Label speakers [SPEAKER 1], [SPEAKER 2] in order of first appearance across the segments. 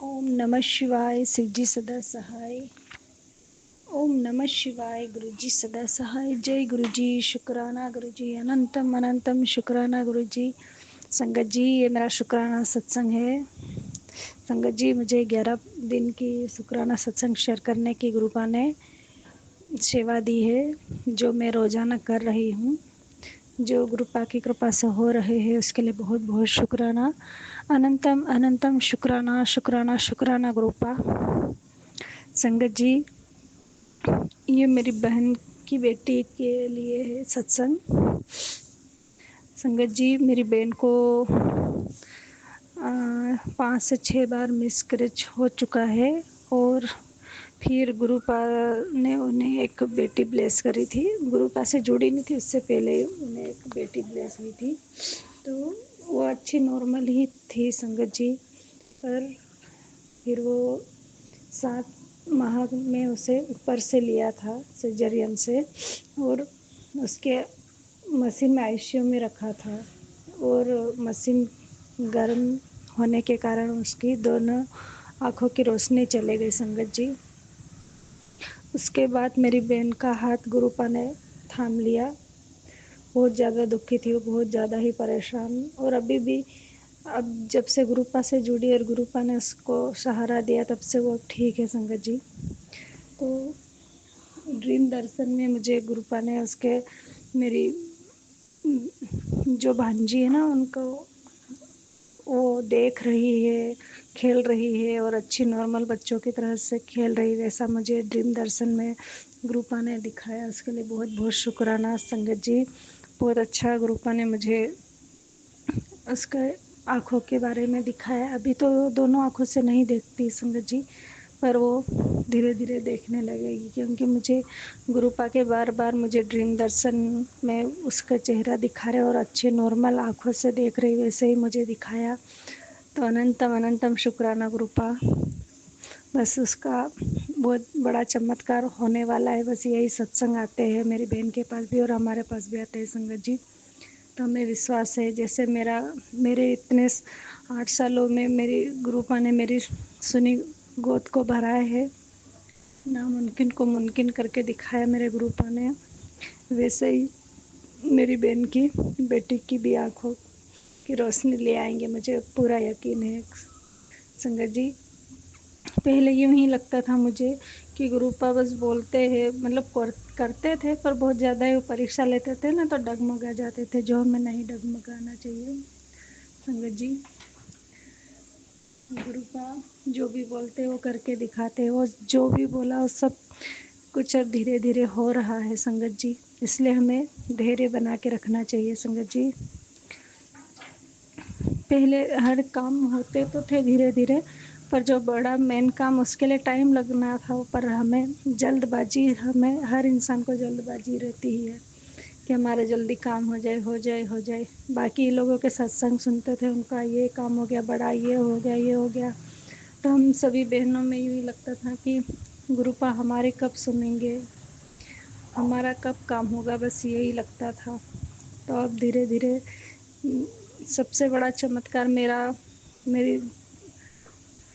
[SPEAKER 1] ओम नमः शिवाय शिवजी सदा सहाय। ओम नमः शिवाय गुरुजी सदा सहाय। जय गुरुजी, शुक्राना गुरुजी, अनंतम अनंतम शुक्राना गुरुजी। संगत जी, ये मेरा शुक्राना सत्संग है। संगत जी, मुझे 11 दिन की शुक्राना सत्संग शेयर करने की गुरुपा ने सेवा दी है, जो मैं रोज़ाना कर रही हूँ। जो गुरुपा की कृपा से हो रहे हैं उसके लिए बहुत बहुत शुक्राना। अनंतम अनंतम शुक्राना शुक्राना शुक्राना गुरुपा। संगत जी, ये मेरी बहन की बेटी के लिए है सत्संग। संगत जी, मेरी बहन को 5 से 6 बार मिसकैरेज हो चुका है और फिर गुरुपा ने उन्हें एक बेटी ब्लेस करी थी। गुरुपा से जुड़ी नहीं थी, उससे पहले उन्हें एक बेटी ब्लेस हुई थी, तो वो अच्छी नॉर्मल ही थी संगत जी। पर फिर वो 7 माह में उसे ऊपर से लिया था सर्जरियन से, और उसके मशीन में आईसीयू में रखा था, और मशीन गर्म होने के कारण उसकी दोनों आँखों की रोशनी चले गई संगत जी। उसके बाद मेरी बहन का हाथ गुरुपा ने थाम लिया। बहुत ज़्यादा दुखी थी वो, बहुत ज़्यादा ही परेशान, और अभी भी अब जब से गुरुपा से जुड़ी और गुरुपा ने उसको सहारा दिया तब से वो ठीक है संगत जी। तो ड्रीम दर्शन में मुझे गुरुपा ने उसके मेरी जो भांजी है ना, उनको वो देख रही है, खेल रही है और अच्छी नॉर्मल बच्चों की तरह से खेल रही, वैसा मुझे ड्रीम दर्शन में गुरुपा ने दिखाया। उसके लिए बहुत बहुत शुक्राना संगत जी। बहुत अच्छा गुरुपा ने मुझे उसके आँखों के बारे में दिखाया। अभी तो दोनों आँखों से नहीं देखती संगत जी, पर वो धीरे धीरे देखने लगेगी, क्योंकि मुझे गुरुपा के बार बार मुझे ड्रीम दर्शन में उसका चेहरा दिखा रहे और अच्छे नॉर्मल आँखों से देख रही, वैसे ही मुझे दिखाया। तो अनंतम अनंतम शुक्राना गुरुपा। बस उसका बहुत बड़ा चमत्कार होने वाला है। बस यही सत्संग आते हैं मेरी बहन के पास भी और हमारे पास भी आते हैं संगत जी। तो हमें विश्वास है, जैसे मेरे इतने 8 सालों में मेरी गुरुपा ने मेरी सुनी गोद को भराए है, नामुमकिन को मुमकिन करके दिखाया मेरे गुरुपा ने, वैसे ही मेरी बहन की बेटी की भी आँखों की रोशनी ले आएंगे, मुझे पूरा यकीन है संगत जी। पहले यूँ ही लगता था मुझे कि गुरुपा बस बोलते हैं, मतलब करते थे, पर बहुत ज़्यादा ही वो परीक्षा लेते थे ना, तो डगमगा जाते थे, जो हमें नहीं डगमगाना चाहिए संगत जी। गुरुपा जो भी बोलते वो करके दिखाते, वो जो भी बोला वो सब कुछ अब धीरे धीरे हो रहा है संगत जी। इसलिए हमें धैर्य बना के रखना चाहिए संगत जी। पहले हर काम होते तो थे धीरे धीरे, पर जो बड़ा मेन काम उसके लिए टाइम लगना था, पर हमें जल्दबाजी, हमें हर इंसान को जल्दबाजी रहती ही है कि हमारा जल्दी काम हो जाए हो जाए हो जाए। बाकी लोगों के सत्संग सुनते थे, उनका ये काम हो गया बड़ा, ये हो गया ये हो गया, तो हम सभी बहनों में यूँ ही लगता था कि गुरुपा हमारे कब सुनेंगे, हमारा कब काम होगा, बस यही लगता था। तो अब धीरे धीरे सबसे बड़ा चमत्कार मेरी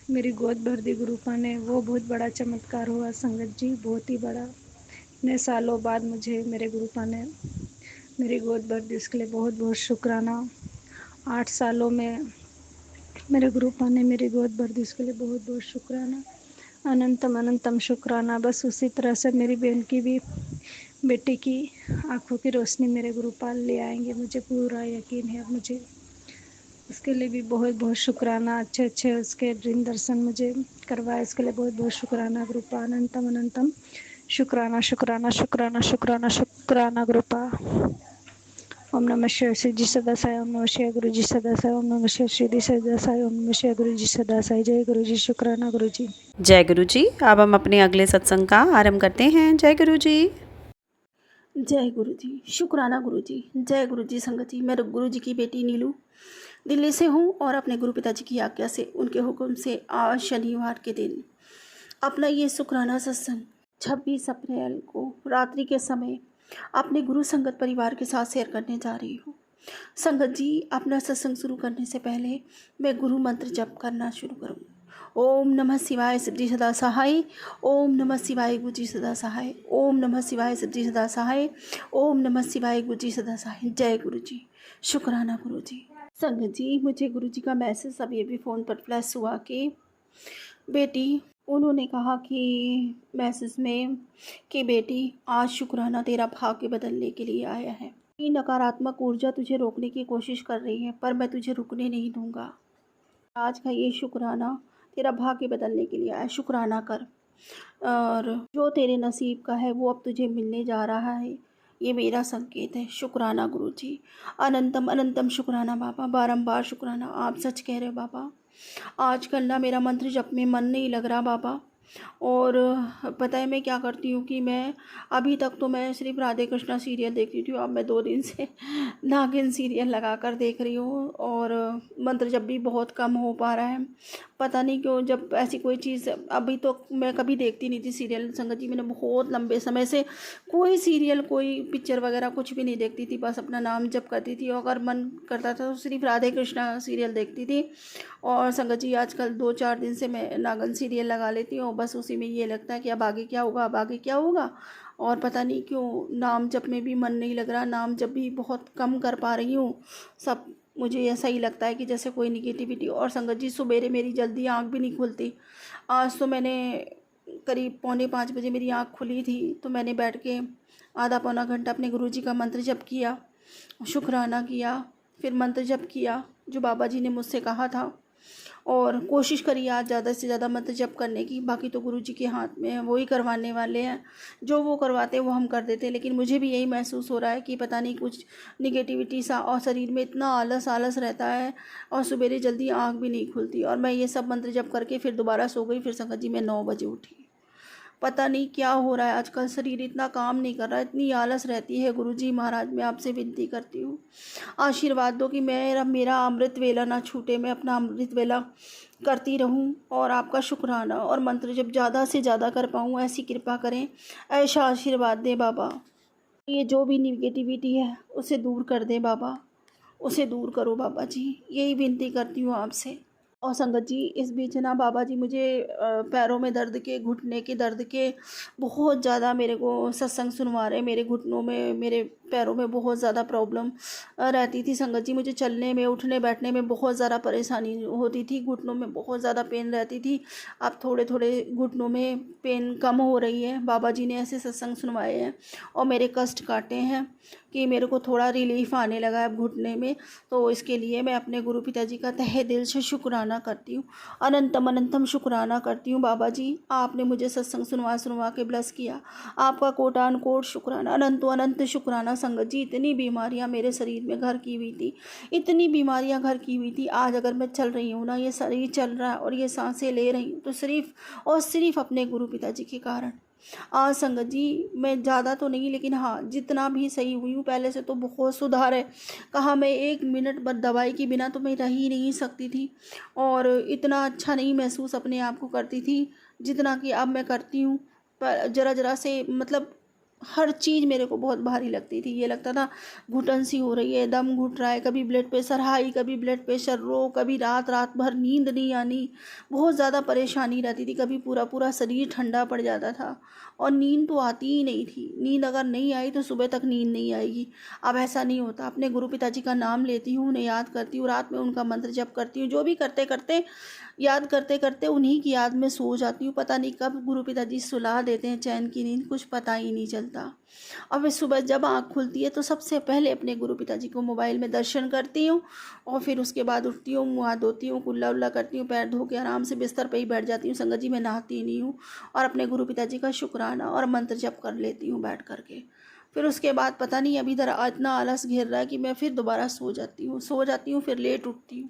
[SPEAKER 1] मेरी गोद भर दी गुरुपा ने, वो बहुत बड़ा चमत्कार हुआ संगत जी, बहुत ही बड़ा। इतने सालों बाद मुझे मेरे गुरुपा ने मेरी गोद भर दी, उसके लिए बहुत बहुत शुक्राना। 8 सालों में मेरे गुरुपा ने मेरी गोद भर दी, उसके लिए बहुत बहुत शुक्राना। अनंतम अनंतम शुक्राना। बस उसी तरह से मेरी बहन की भी बेटी की आंखों की रोशनी मेरे गुरुपाल ले आएंगे, मुझे पूरा यकीन है। अब मुझे उसके लिए भी बहुत बहुत शुक्राना। अच्छे अच्छे उसके ड्रीम दर्शन मुझे करवाए, इसके लिए बहुत बहुत शुक्राना गुरुपा। अनंतम अनंतम शुक्राना शुक्राना शुक्राना शुक्राना शुक्राना गुरुपा। ओम नमः शिवाय श्री जी सदा साई। ओम नमः शिवाय गुरु जी सदा साई। ओम नमः शिवाय श्री जी सदा साई। ओम नमः शिवाय गुरु जी सदा साई। जय गुरु जी, शुक्राना गुरु जी।
[SPEAKER 2] जय गुरु जी। अब हम अपने अगले सत्संग का आरंभ करते हैं। जय गुरु जी।
[SPEAKER 3] जय गुरु जी, शुक्राना गुरु जी। जय गुरु जी संगत जी। मैं गुरु जी की बेटी नीलू दिल्ली से हूँ और अपने गुरु पिताजी की आज्ञा से, उनके हुक्म से आज शनिवार के दिन अपना ये शुक्राना सत्संग 26 अप्रैल को रात्रि के समय अपने गुरु संगत परिवार के साथ शेयर करने जा रही हूँ। संगत जी, अपना सत्संग शुरू करने से पहले मैं गुरु मंत्र जप करना शुरू करूँ। ओम नमः शिवाय सिद्धि सदा सहाय। ओम नमः शिवाय गुरुजी सदा सहाय। ओम नमः शिवाय सिद्धि सदा सहाय। ओम नमः शिवाय गुरुजी सदा सहाय। जय गुरुजी। शुक्राना गुरुजी। संगत जी, मुझे गुरुजी का मैसेज अभी अभी फ़ोन पर फ्लैश हुआ कि बेटी, उन्होंने कहा कि मैसेज में कि बेटी, आज शुक्राना तेरा भाग्य बदलने के लिए आया है। ये नकारात्मक ऊर्जा तुझे रोकने की कोशिश कर रही है, पर मैं तुझे रुकने नहीं दूंगा। आज का ये शुक्राना तेरा भाग्य बदलने के लिए आया। शुक्राना कर, और जो तेरे नसीब का है वो अब तुझे मिलने जा रहा है। ये मेरा संकेत है। शुक्राना गुरुजी। अनंतम अनंतम शुक्राना बाबा, बारंबार शुक्राना। आप सच कह रहे हो बाबा। आजकल ना मेरा मंत्र जप में मन नहीं लग रहा बाबा। और पता है मैं क्या करती हूँ कि मैं अभी तक तो मैं सिर्फ राधे कृष्णा सीरियल देखती थी, अब मैं 2 दिन से नागिन सीरियल लगा कर देख रही हूँ, और मंत्र जप भी बहुत कम हो पा रहा है। पता नहीं क्यों, जब ऐसी कोई चीज़, अभी तो मैं कभी देखती नहीं थी सीरियल संगत जी। मैंने बहुत लंबे समय से कोई सीरियल, कोई पिक्चर वगैरह कुछ भी नहीं देखती थी, बस अपना नाम जप करती थी, और अगर मन करता था तो सिर्फ राधे कृष्णा सीरियल देखती थी। और संगत जी, आजकल 2-4 दिन से मैं नागन सीरियल लगा लेती हूँ, बस उसी में ये लगता है कि अब आगे क्या होगा, अब आगे क्या होगा। और पता नहीं क्यों नाम जप में भी मन नहीं लग रहा, नाम जप भी बहुत कम कर पा रही हूँ। सब मुझे ऐसा ही लगता है कि जैसे कोई निगेटिविटी। और संगत जी, सुबेरे मेरी जल्दी आँख भी नहीं खुलती। आज तो मैंने करीब 4:45 बजे मेरी आँख खुली थी, तो मैंने बैठ के आधा पौना घंटा अपने गुरुजी का मंत्र जप किया, शुक्राना किया, फिर मंत्र जप किया जो बाबा जी ने मुझसे कहा था, और कोशिश करी आज ज़्यादा से ज़्यादा मंत्र जप करने की। बाकी तो गुरुजी के हाथ में है, वो ही करवाने वाले हैं। जो वो करवाते हैं वो हम कर देते हैं, लेकिन मुझे भी यही महसूस हो रहा है कि पता नहीं कुछ निगेटिविटी सा, और शरीर में इतना आलस आलस रहता है, और सुबेरे जल्दी आँख भी नहीं खुलती। और मैं ये सब मंत्र जप करके फिर दोबारा सो गई। फिर संगत जी मैं 9 बजे उठी। पता नहीं क्या हो रहा है, आजकल शरीर इतना काम नहीं कर रहा, इतनी आलस रहती है। गुरुजी महाराज, मैं आपसे विनती करती हूँ, आशीर्वाद दो कि मेरा अमृत वेला ना छूटे, मैं अपना अमृत वेला करती रहूं, और आपका शुक्राना और मंत्र जब ज़्यादा से ज़्यादा कर पाऊँ, ऐसी कृपा करें, ऐसा आशीर्वाद दें बाबा। ये जो भी निगेटिविटी है उसे दूर कर दें बाबा, उसे दूर करो बाबा जी, यही विनती करती हूँ आपसे। और संगत जी, इस बीच ना बाबा जी मुझे पैरों में दर्द के, घुटने के दर्द के बहुत ज़्यादा मेरे को सत्संग सुनवा रहे। मेरे घुटनों में, मेरे पैरों में बहुत ज़्यादा प्रॉब्लम रहती थी संगत जी। मुझे चलने में, उठने बैठने में बहुत ज़्यादा परेशानी होती थी, घुटनों में बहुत ज़्यादा पेन रहती थी। अब थोड़े थोड़े घुटनों में पेन कम हो रही है। बाबा जी ने ऐसे सत्संग सुनवाए हैं और मेरे कष्ट काटे हैं कि मेरे को थोड़ा रिलीफ आने लगा है घुटने में। तो इसके लिए मैं अपने गुरु पिताजी का तहे दिल से शुक्राना करती हूँ, अनंतम अनंतम शुक्राना करती हूँ। बाबा जी, आपने मुझे सत्संग सुनवा सुनवा के ब्लेस किया, आपका कोटान कोट शुक्राना, अनंतो अनंत शुक्राना। संगत जी, इतनी बीमारियाँ मेरे शरीर में घर की हुई थी, इतनी बीमारियाँ घर की हुई थी। आज अगर मैं चल रही हूँ ना, ये शरीर चल रहा है और ये सांसें ले रही हूँ, तो सिर्फ और सिर्फ अपने गुरु पिताजी के कारण। आज संगत जी, मैं ज़्यादा तो नहीं, लेकिन हाँ, जितना भी सही हुई हूँ, पहले से तो बहुत सुधार है। कहा मैं 1 मिनट पर दवाई के बिना तो मैं रह ही नहीं सकती थी, और इतना अच्छा नहीं महसूस अपने आप को करती थी जितना कि अब मैं करती हूँ। पर ज़रा ज़रा से, मतलब हर चीज़ मेरे को बहुत भारी लगती थी। ये लगता था घुटन सी हो रही है, दम घुट रहा है, कभी ब्लड प्रेशर हाई, कभी ब्लड प्रेशर लो, कभी रात रात भर नींद नहीं आनी, बहुत ज़्यादा परेशानी रहती थी। कभी पूरा पूरा शरीर ठंडा पड़ जाता था, और नींद तो आती ही नहीं थी। नींद अगर नहीं आई तो सुबह तक नींद नहीं आएगी। अब ऐसा नहीं होता। अपने गुरु पिताजी का नाम लेती हूँ, उन्हें याद करती हूँ, रात में उनका मंत्र जप करती हूँ, जो भी करते करते, याद करते करते उन्हीं की याद में सो जाती हूँ। पता नहीं कब गुरु पिताजी सुला देते हैं चैन की नींद, कुछ पता ही नहीं चलता। और फिर सुबह जब आँख खुलती है तो सबसे पहले अपने गुरु पिताजी को मोबाइल में दर्शन करती हूँ, और फिर उसके बाद उठती हूँ, मुँह हाथ धोती हूँ, कुल्ला उल्ला करती हूँ, पैर धो के आराम से बिस्तर पर ही बैठ जाती हूँ। संगत जी, मैं नहाती नहीं हूँ, और अपने गुरु पिताजी का शुक्राना और मंत्र जप कर लेती हूँ बैठ करके। फिर उसके बाद पता नहीं अभी इधर इतना आलस घेर रहा है कि मैं फिर दोबारा सो जाती हूँ, फिर लेट उठती हूँ।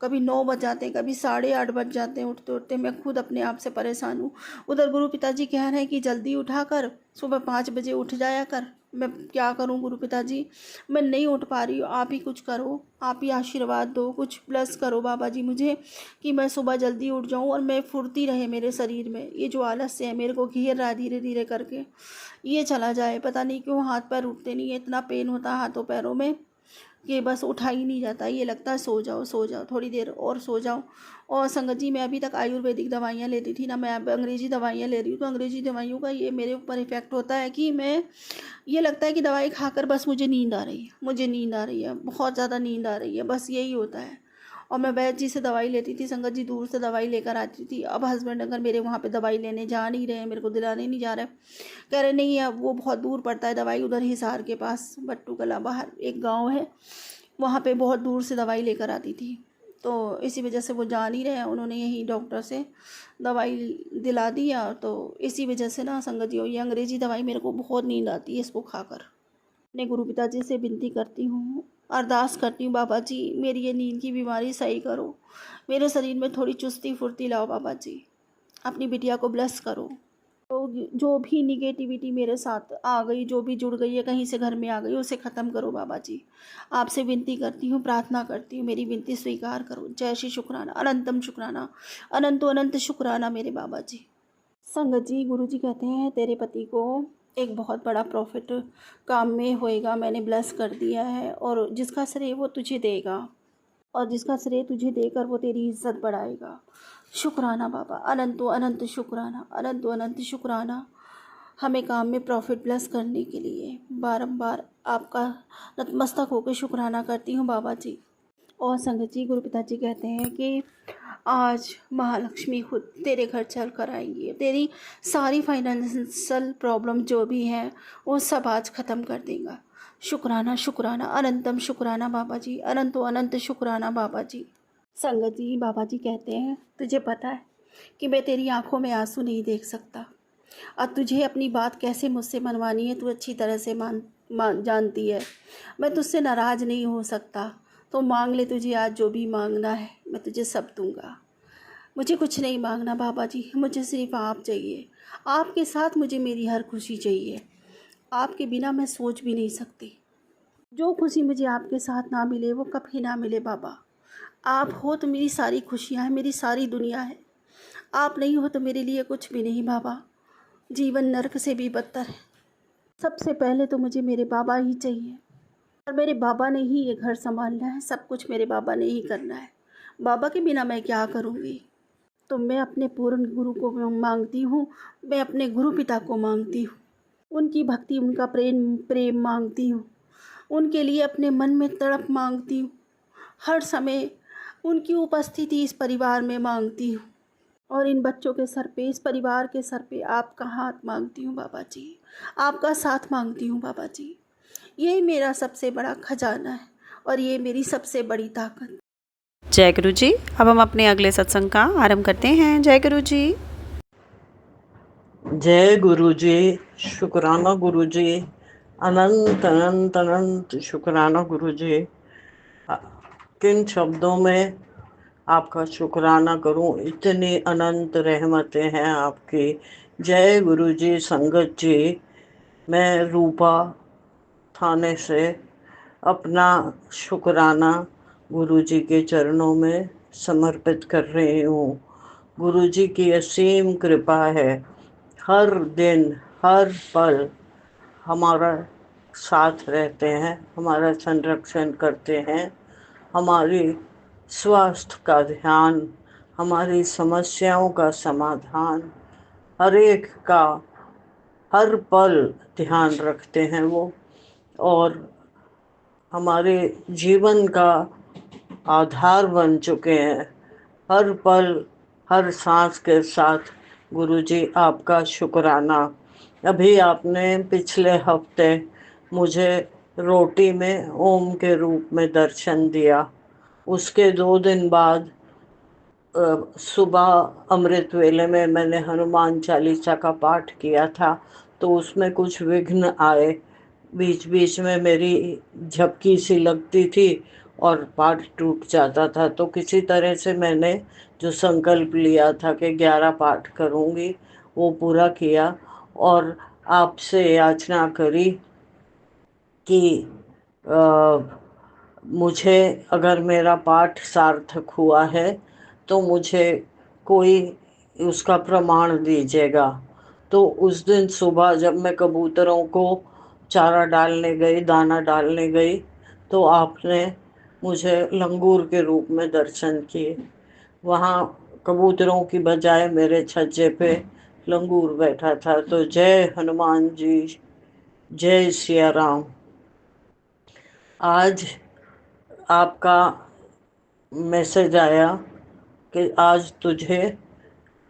[SPEAKER 3] कभी 9 बज जाते हैं, कभी 8:30 बज जाते हैं उठते उठते। मैं खुद अपने आप से परेशान हूँ। उधर गुरु पिताजी कह रहे हैं कि जल्दी उठा कर, सुबह 5 बजे उठ जाया कर। मैं क्या करूँ गुरु पिताजी, मैं नहीं उठ पा रही हूँ। आप ही कुछ करो, आप ही आशीर्वाद दो, कुछ प्लस करो बाबा जी मुझे, कि मैं सुबह जल्दी उठ जाऊँ और मैं फुर्ती रहे मेरे शरीर में। ये जो आलस है मेरे को घेर रहा है, धीरे धीरे करके ये चला जाए। पता नहीं क्यों हाथ पैर उठते नहीं है, इतना पेन होता है हाथों पैरों में कि बस उठा ही नहीं जाता, ये लगता है सो जाओ थोड़ी देर और सो जाओ। और संगत जी, मैं अभी तक आयुर्वेदिक दवाइयाँ लेती थी ना, मैं अब अंग्रेज़ी दवाइयाँ ले रही हूँ, तो अंग्रेज़ी दवाइयों का ये मेरे ऊपर इफ़ेक्ट होता है कि मैं, ये लगता है कि दवाई खाकर बस मुझे नींद आ रही है, मुझे नींद आ रही है, बहुत ज़्यादा नींद आ रही है, बस यही होता है। और मैं वैद्य जी से दवाई लेती थी संगत जी, दूर से दवाई लेकर आती थी। अब हस्बैंड अगर मेरे वहाँ पे दवाई लेने जा नहीं रहे हैं, मेरे को दिलाने नहीं जा रहे, कह रहे नहीं अब वो बहुत दूर पड़ता है दवाई, उधर हिसार के पास बट्टू कला बाहर एक गांव है, वहाँ पे बहुत दूर से दवाई लेकर आती थी। तो इसी वजह से वो जा नहीं रहे हैं, उन्होंने यही डॉक्टर से दवाई दिला दिया। तो इसी वजह से ना संगत जी, ये अंग्रेज़ी दवाई मेरे को बहुत नींद आती है इसको खाकर। अपने गुरु पिताजी से विनती करती हूँ, अरदास करती हूँ, बाबा जी मेरी ये नींद की बीमारी सही करो, मेरे शरीर में थोड़ी चुस्ती फुर्ती लाओ बाबा जी, अपनी बिटिया को ब्लेस करो। तो जो भी निगेटिविटी मेरे साथ आ गई, जो भी जुड़ गई है कहीं से घर में आ गई, उसे ख़त्म करो बाबा जी। आपसे विनती करती हूँ, प्रार्थना करती हूँ, मेरी विनती स्वीकार करो। जय श्री शुक्राना, अनंतम शुक्राना, अनंतो अनंत शुक्राना मेरे बाबा जी। संगत जी, गुरु जी कहते हैं तेरे पति को एक बहुत बड़ा प्रॉफिट काम में होएगा, मैंने ब्लेस कर दिया है, और जिसका श्रेय वो तुझे देगा, और जिसका श्रेय तुझे देकर वो तेरी इज्जत बढ़ाएगा। शुक्राना बाबा, अनंतो अनंत शुक्राना, अनंतो अनंत शुक्राना, हमें काम में प्रॉफिट प्लस करने के लिए बारंबार आपका नतमस्तक होकर शुक्राना करती हूँ बाबा जी। और संगत जी, गुरु पिताजी कहते हैं कि आज महालक्ष्मी खुद तेरे घर चल कर आएंगी, तेरी सारी फाइनेंशियल प्रॉब्लम जो भी है वो सब आज ख़त्म कर देगा। शुक्राना शुक्राना, अनंतम शुक्राना बाबा जी, अनंतो अनंत शुक्राना बाबा जी। संगत जी, बाबा जी कहते हैं तुझे पता है कि मैं तेरी आंखों में आंसू नहीं देख सकता, और तुझे अपनी बात कैसे मुझसे मनवानी है तू अच्छी तरह से जानती है। मैं तुझसे नाराज़ नहीं हो सकता, तो मांग ले, तुझे आज जो भी मांगना है मैं तुझे सब दूंगा। मुझे कुछ नहीं मांगना बाबा जी, मुझे सिर्फ आप चाहिए, आपके साथ मुझे मेरी हर खुशी चाहिए, आपके बिना मैं सोच भी नहीं सकती। जो खुशी मुझे आपके साथ ना मिले वो कभी ना मिले बाबा। आप हो तो मेरी सारी खुशियाँ हैं, मेरी सारी दुनिया है, आप नहीं हो तो मेरे लिए कुछ भी नहीं बाबा। जीवन नरक से भी बदतर है। सबसे पहले तो मुझे मेरे बाबा ही चाहिए, और मेरे बाबा ने ही ये घर संभालना है, सब कुछ मेरे बाबा ने ही करना है। बाबा के बिना मैं क्या करूँगी। तो मैं अपने पूर्ण गुरु को मांगती हूँ, मैं अपने गुरु पिता को मांगती हूँ, उनकी भक्ति, उनका प्रेम मांगती हूँ, उनके लिए अपने मन में तड़प मांगती हूँ, हर समय उनकी उपस्थिति इस परिवार में मांगती हूँ, और इन बच्चों के सर पे, इस परिवार के सर पे आपका हाथ मांगती हूँ बाबा जी, आपका साथ मांगती हूँ बाबा जी। ये मेरा सबसे बड़ा खजाना है, और ये मेरी सबसे बड़ी ताकत।
[SPEAKER 2] जय गुरु जी। अब हम अपने अगले सत्संग का आरंभ करते हैं। जय गुरु जी।
[SPEAKER 4] जय गुरु जी, शुक्राना गुरु जी, अनंत अनंत अनंत शुक्राना गुरु जी। किन शब्दों में आपका शुक्राना करूं, इतनी अनंत रहमतें हैं आपकी। जय गुरु जी। संगत जी, मैं रूपा थाने से अपना शुक्राना गुरु जी के चरणों में समर्पित कर रही हूँ। गुरु जी की असीम कृपा है, हर दिन हर पल हमारा साथ रहते हैं, हमारा संरक्षण करते हैं, हमारी स्वास्थ्य का ध्यान, हमारी समस्याओं का समाधान, हर एक का हर पल ध्यान रखते हैं वो, और हमारे जीवन का आधार बन चुके हैं। हर पल हर सांस के साथ गुरु जी आपका शुक्राना। अभी आपने पिछले हफ्ते मुझे रोटी में ओम के रूप में दर्शन दिया। उसके 2 दिन बाद सुबह अमृत वेले में मैंने हनुमान चालीसा का पाठ किया था, तो उसमें कुछ विघ्न आए, बीच बीच में मेरी झपकी सी लगती थी और पाठ टूट जाता था। तो किसी तरह से मैंने जो संकल्प लिया था कि 11 पाठ करूँगी वो पूरा किया, और आपसे याचना करी कि मुझे अगर मेरा पाठ सार्थक हुआ है तो मुझे कोई उसका प्रमाण दीजिएगा। तो उस दिन सुबह जब मैं कबूतरों को चारा डालने गई, दाना डालने गई, तो आपने मुझे लंगूर के रूप में दर्शन किए। वहाँ कबूतरों की बजाय मेरे छज्जे पे लंगूर बैठा था। तो जय हनुमान जी, जय सिया राम। आज आपका मैसेज आया कि आज तुझे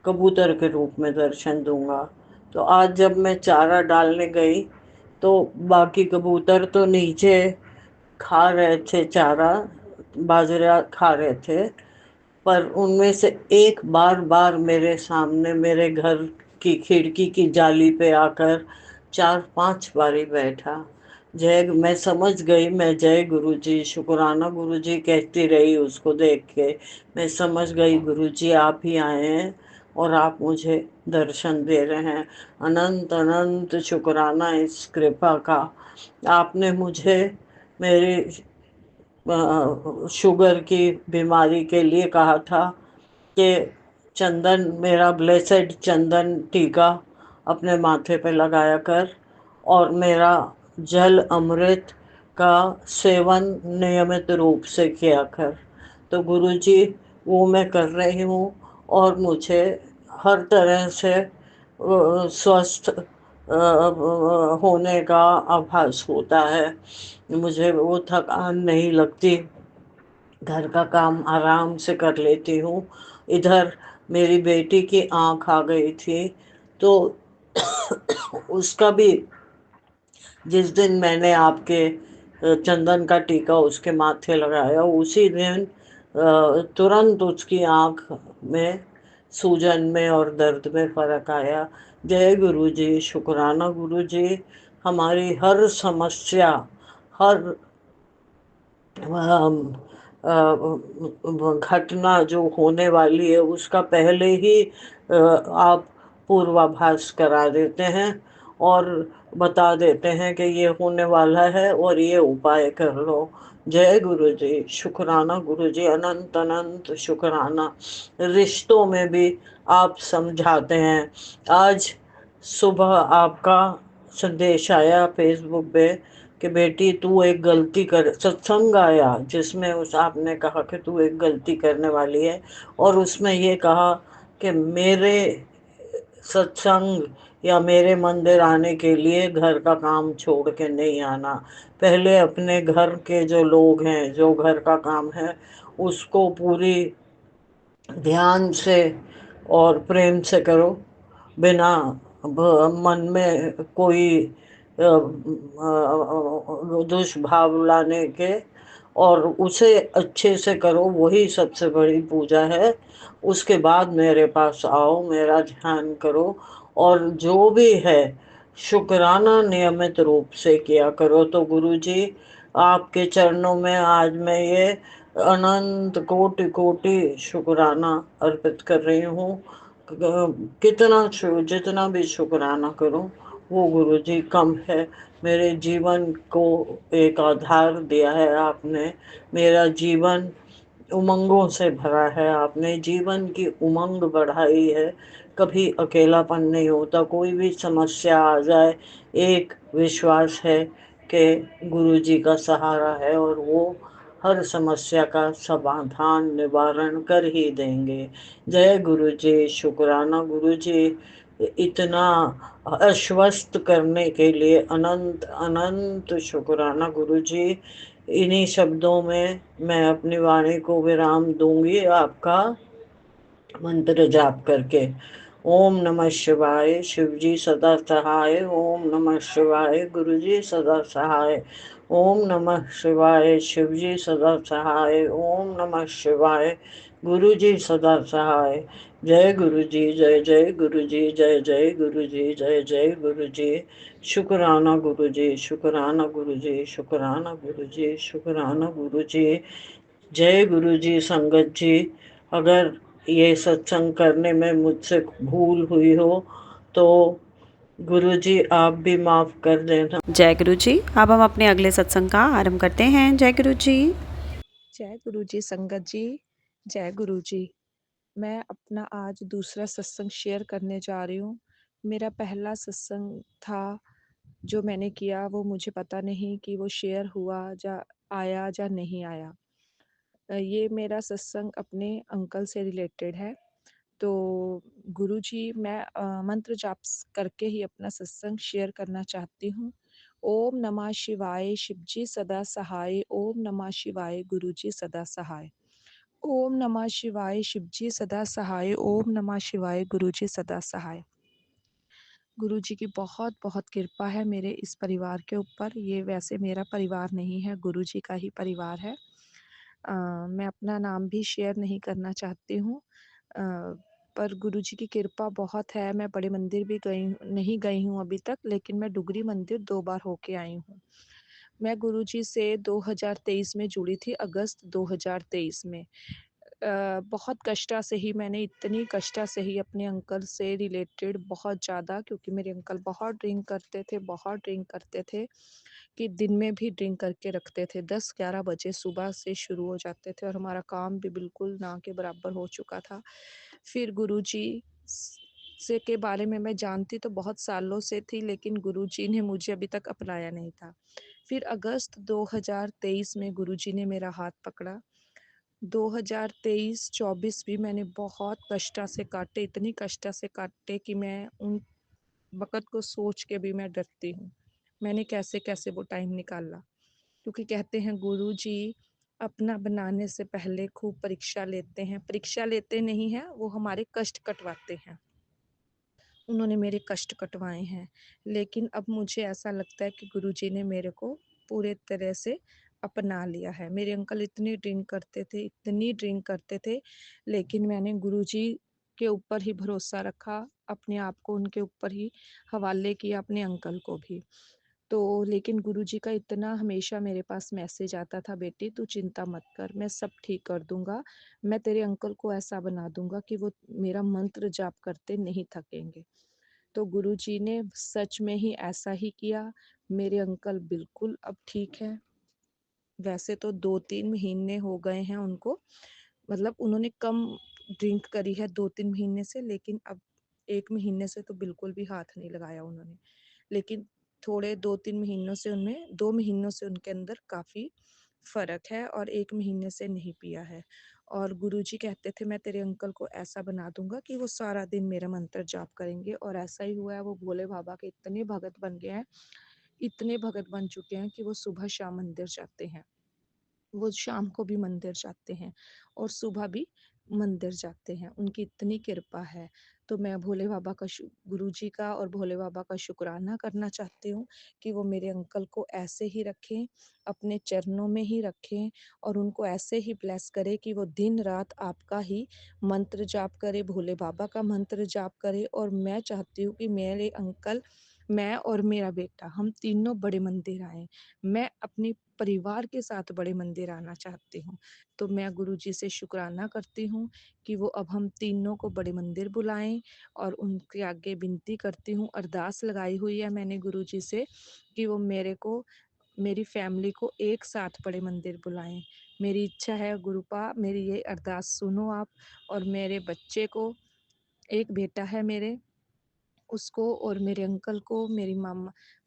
[SPEAKER 4] कबूतर के रूप में दर्शन दूंगा। तो आज जब मैं चारा डालने गई तो बाकी कबूतर तो नीचे खा रहे थे चारा, बाजरा खा रहे थे, पर उनमें से एक बार बार मेरे सामने मेरे घर की खिड़की की जाली पे आकर 4-5 बारी बैठा। जय, मैं समझ गई, मैं जय गुरु जी, शुक्राना गुरु जी कहती रही उसको देख के। मैं समझ गई गुरु जी आप ही आए हैं और आप मुझे दर्शन दे रहे हैं। अनंत अनंत शुक्राना इस कृपा का। आपने मुझे मेरी शुगर की बीमारी के लिए कहा था कि चंदन, मेरा ब्लेसेड चंदन टीका अपने माथे पे लगाया कर और मेरा जल अमृत का सेवन नियमित रूप से किया कर। तो गुरुजी वो मैं कर रही हूँ और मुझे हर तरह से स्वस्थ होने का आभास होता है। मुझे वो थकान नहीं लगती, घर का काम आराम से कर लेती हूँ। इधर मेरी बेटी की आँख आ गई थी तो उसका भी जिस दिन मैंने आपके चंदन का टीका उसके माथे लगाया उसी दिन तुरंत उसकी आँख में सूजन में और दर्द में फ़र्क आया। जय गुरु जी, शुक्राना गुरु जी। हमारी हर समस्या, हर घटना जो होने वाली है उसका पहले ही आप पूर्वाभास करा देते हैं और बता देते हैं कि ये होने वाला है और ये उपाय कर लो। जय गुरु जी, शुक्राना गुरु जी, अनंत अनंत शुक्राना। रिश्तों में भी आप समझाते हैं। आज सुबह आपका संदेश आया फेसबुक पे कि बेटी तू एक गलती कर, सत्संग आया जिसमें उस आपने कहा कि तू एक गलती करने वाली है और उसमें ये कहा कि मेरे सत्संग या मेरे मंदिर आने के लिए घर का काम छोड़ के नहीं आना। पहले अपने घर के जो लोग हैं, जो घर का काम है उसको पूरी ध्यान से और प्रेम से करो, बिना मन में कोई दुष्भाव लाने के, और उसे अच्छे से करो, वही सबसे बड़ी पूजा है। उसके बाद मेरे पास आओ, मेरा ध्यान करो और जो भी है शुक्राना नियमित रूप से किया करो। तो गुरुजी आपके चरणों में आज मैं ये अनंत कोटि कोटि शुक्राना अर्पित कर रही हूँ। जितना भी शुक्राना करूं वो गुरुजी कम है। मेरे जीवन को एक आधार दिया है आपने, मेरा जीवन उमंगों से भरा है, आपने जीवन की उमंग बढ़ाई है। कभी अकेलापन नहीं होता, कोई भी समस्या आ जाए एक विश्वास है कि गुरुजी का सहारा है और वो हर समस्या का समाधान निवारण कर ही देंगे। जय गुरु जी, शुक्राना गुरु जी। इतना आश्वस्त करने के लिए अनंत अनंत शुक्राना गुरु जी। इन्हीं शब्दों में मैं अपनी वाणी को विराम दूंगी, आपका मंत्र जाप करके। ओम नमः शिवाय, शिव जी सदा सहाय। ओम नमः शिवाय, गुरु जी सदा सहाय। ओम नमः शिवाय, शिव जी सदा सहाय। ओम नमः शिवाय, गुरु जी सदा सहाय। जय गुरु जी, जय जय गुरु जी, जय जय गुरु जी, जय जय गुरु जी। शुक्राना गुरु जी, शुक्राना गुरु जी, शुक्राना गुरु जी, शुक्राना गुरु जी। जय गुरु जी। संगत जी, अगर ये सत्संग करने में मुझसे भूल हुई हो तो गुरु जी आप भी माफ़ कर देना।
[SPEAKER 2] जय गुरु जी। अब हम अपने अगले सत्संग का आरंभ करते हैं। जय गुरु जी।
[SPEAKER 5] जय गुरु जी। संगत जी, जय गुरु जी। मैं अपना आज दूसरा सत्संग शेयर करने जा रही हूँ। मेरा पहला सत्संग था जो मैंने किया, वो मुझे पता नहीं कि वो शेयर हुआ या आया या नहीं आया। ये मेरा सत्संग अपने अंकल से रिलेटेड है। तो गुरुजी मैं मंत्र जाप करके ही अपना सत्संग शेयर करना चाहती हूँ। ओम नमः शिवाय शिवजी सदा सहाय, ओम नमः शिवाय गुरुजी सदा सहाय। ओम नमः शिवाय शिवजी सदा सहाय, ओम नमः शिवाय गुरुजी सदा सहाय। गुरुजी की बहुत बहुत कृपा है मेरे इस परिवार के ऊपर। ये वैसे मेरा परिवार नहीं है, गुरुजी का ही परिवार है। मैं अपना नाम भी शेयर नहीं करना चाहती हूँ, पर गुरुजी की कृपा बहुत है। मैं बड़े मंदिर भी नहीं गई हूँ अभी तक, लेकिन मैं डुगरी मंदिर 2 बार होके आई हूँ। मैं गुरुजी से 2023 में जुड़ी थी, अगस्त 2023 में। बहुत कष्टा से ही मैंने इतनी कष्टा से ही अपने अंकल से रिलेटेड बहुत ज़्यादा, क्योंकि मेरे अंकल बहुत ड्रिंक करते थे कि दिन में भी ड्रिंक करके रखते थे। 10-11 बजे सुबह से शुरू हो जाते थे और हमारा काम भी बिल्कुल ना के बराबर हो चुका था। फिर गुरुजी से के बारे में मैं जानती तो बहुत सालों से थी, लेकिन गुरुजी ने मुझे अभी तक अपनाया नहीं था। फिर अगस्त 2023 में गुरुजी ने मेरा हाथ पकड़ा। 2023-24 भी मैंने बहुत कष्टा से काटे, इतनी कष्टा से काटे कि मैं उन वक़्त को सोच के भी मैं डरती हूँ। मैंने कैसे-कैसे वो टाइम निकाला, क्योंकि कहते हैं गुरुजी अपना बनाने से पहले खूब परीक्षा लेते हैं। परीक्षा लेते नहीं हैं, वो हमारे कष्ट कटवाते हैं। उन्होंने मेरे कष्ट कटवाए हैं, लेकिन अब मुझे ऐसा लगता है कि गुरुजी ने मेरे को पूरे तरह से अपना लिया है। मेरे अंकल इतनी ड्रिंक करते थे, लेकिन मैंने गुरुजी के ऊपर ही भरोसा रखा, अपने आप को उनके ऊपर ही हवाले किया, अपने अंकल को भी। तो लेकिन गुरुजी का इतना हमेशा मेरे पास मैसेज आता था, बेटी तू चिंता मत कर, मैं सब ठीक कर दूँगा। मैं तेरे अंकल को ऐसा बना दूँगा कि वो मेरा मंत्र जाप करते नहीं थकेंगे। तो गुरुजी ने सच में ही ऐसा ही किया। मेरे अंकल बिल्कुल अब ठीक हैं। वैसे तो 2-3 महीने हो गए हैं उनको, मतलब उन्होंने कम ड्रिंक करी है 2-3 महीने से, लेकिन अब 1 महीने से तो बिल्कुल भी हाथ नहीं लगाया उन्होंने। लेकिन थोड़े 2-3 महीनों से उनमें 2 महीनों से उनके अंदर काफ़ी फ़र्क है और 1 महीने से नहीं पिया है। और गुरुजी कहते थे मैं तेरे अंकल को ऐसा बना दूँगा कि वो सारा दिन मेरा मंत्र जाप करेंगे, और ऐसा ही हुआ है। वो भोले बाबा के इतने भगत बन गए हैं, इतने भगत बन चुके हैं कि वो सुबह-शाम मंदिर जाते हैं। वो शाम को भी मंदिर जाते हैं और सुबह भी मंदिर जाते हैं, उनकी इतनी कृपा है। तो मैं भोले बाबा का गुरुजी का और भोले बाबा का शुक्राना करना चाहती हूँ कि वो मेरे अंकल को ऐसे ही रखें, अपने चरणों में ही रखें और उनको ऐसे ही ब्लेस करें कि वो दिन-रात आपका ही मंत्र जाप करे, भोले बाबा का मंत्र जाप करे। और मैं चाहती हूँ कि मेरे अंकल, मैं और मेरा बेटा, हम तीनों बड़े मंदिर आएँ। मैं अपने परिवार के साथ बड़े मंदिर आना चाहती हूँ। तो मैं गुरुजी से शुक्राना करती हूँ कि वो अब हम तीनों को बड़े मंदिर बुलाएँ, और उनके आगे विनती करती हूँ, अरदास लगाई हुई है मैंने गुरुजी से कि वो मेरे को, मेरी फैमिली को एक साथ बड़े मंदिर बुलाएँ। मेरी इच्छा है गुरुपा, मेरी ये अरदास सुनो आप, और मेरे बच्चे को, एक बेटा है मेरे, उसको और मेरे अंकल को, मेरी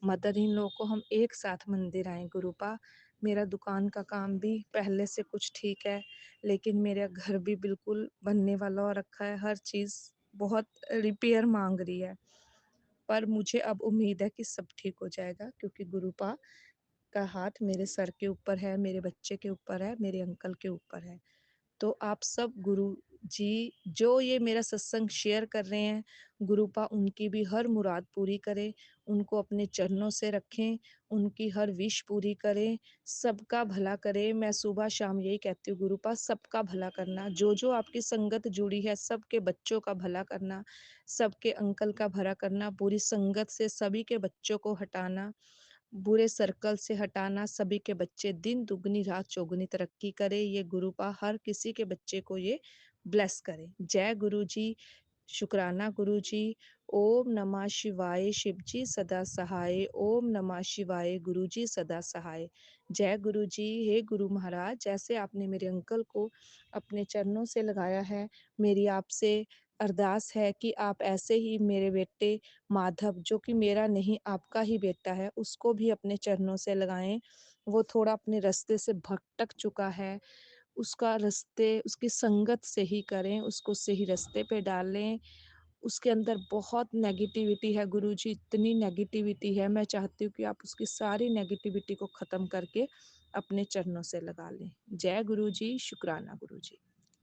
[SPEAKER 5] मदर इन लॉ को हम एक साथ मंदिर आएँ गुरुपा। मेरा दुकान का काम भी पहले से कुछ ठीक है, लेकिन मेरा घर भी बिल्कुल बनने वाला हो रखा है, हर चीज़ बहुत रिपेयर माँग रही है। पर मुझे अब उम्मीद है कि सब ठीक हो जाएगा, क्योंकि गुरुपा का हाथ मेरे सर के ऊपर है, मेरे बच्चे के ऊपर है, मेरे अंकल के ऊपर है। तो आप सब गुरु जी जो ये मेरा सत्संग शेयर कर रहे हैं, गुरुपा उनकी भी हर मुराद पूरी करे, उनको अपने चरणों से रखें, उनकी हर विश पूरी करें, सबका भला करे। मैं सुबह शाम यही कहती हूँ गुरुपा, सबका भला करना, जो आपकी संगत जुड़ी है सबके बच्चों का भला करना, सबके अंकल का भला करना, बुरी संगत से सभी के बच्चों को हटाना, बुरे सर्कल से हटाना, सभी के बच्चे दिन दुगनी रात चौगुनी तरक्की करे। ये गुरुपा हर किसी के बच्चे को ये ब्लेस करे। जय गुरु जी, शुक्राना गुरु जी। ओम नमः शिवाय शिवजी सदा सहाय, ओम नमः शिवाय गुरु जी सदा सहाय। जय गुरु जी। हे गुरु महाराज, जैसे आपने मेरे अंकल को अपने चरणों से लगाया है, मेरी आपसे अरदास है कि आप ऐसे ही मेरे बेटे माधव, जो कि मेरा नहीं आपका ही बेटा है, उसको भी अपने चरणों से लगाएं। वो थोड़ा अपने रास्ते से भटक चुका है, उसका रास्ते उसकी संगत सही करें, उसको सही रास्ते पे डालें। उसके अंदर बहुत नेगेटिविटी है गुरुजी, इतनी नेगेटिविटी है, मैं चाहती हूँ कि आप उसकी सारी नेगेटिविटी को ख़त्म करके अपने चरणों से लगा लें। जय गुरुजी, शुक्राना गुरुजी।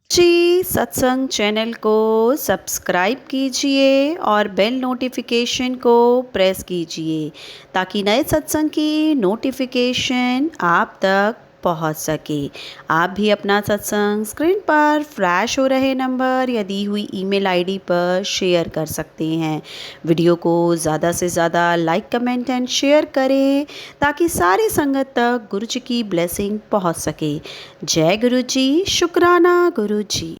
[SPEAKER 2] जी, सत्संग चैनल को सब्सक्राइब कीजिए और बेल नोटिफिकेशन को प्रेस कीजिए ताकि नए सत्संग की नोटिफिकेशन आप तक पहुंच सके। आप भी अपना सत्संग स्क्रीन पर फ्लैश हो रहे नंबर या दी हुई ईमेल आईडी पर शेयर कर सकते हैं। वीडियो को ज़्यादा से ज़्यादा लाइक, कमेंट एंड शेयर करें ताकि सारी संगत तक गुरु जी की ब्लेसिंग पहुंच सके। जय गुरु जी, शुक्राना गुरु जी।